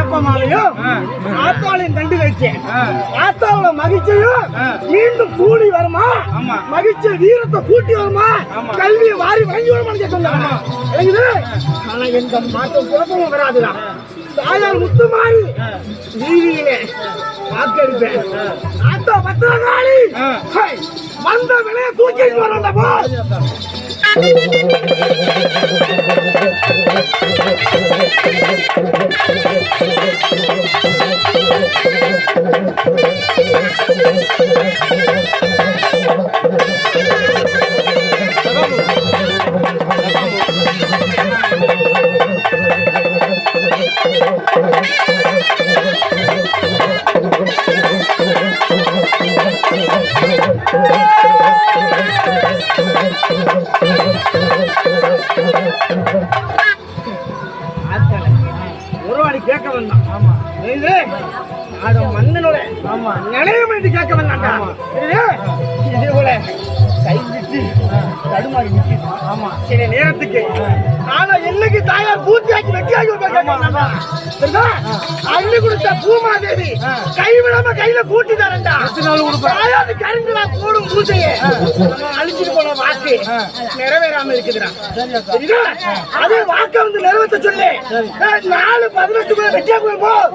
வேப்பமாலையும் ஆத்தாளையும் கண்டு வச்சேன். ஆத்தாவோட மகிழ்ச்சியும் மீண்டும் கூடி வருமா, மகிழ்ச்சி வீரத்தை கூட்டி வருமா, கல்வியை வாரி வாங்கி வருமானு சொன்னாங்க. ஆனா எந்த மாற்றம் குழப்பமும் வராதுதான். தாயார் முத்து மாறி வீதியிலே வாக்களிப்பேன். ஆத்தா பத்திரகாளி வந்த விலையை தூக்கிட்டு வரண்டப்போ. ஒருவாடி கேட்க வந்தான். மன்னனோட நிலையம் என்று கேட்க வந்தாண்டா. இதே போல கை விட்டு தடுமாறி நிற்கிது. சில நேரத்துக்கு ஆனா என்னைக்கு தாயார் பூர்த்தியாக்கி வெற்றியாகி அள்ளி கொடுத்த பூமாதேவி கைவிடாம கையில கூட்டி தரண்டா. தாயாரு கருங்களா போடும் பூஜையை அழிச்சிட்டு போன வாக்கு நிறைவேறாம இருக்குதுடா. அதே வாக்க வந்து நிறைவேற்ற சொல்லு. 4-18 வெற்றியா போயிருப்போம்.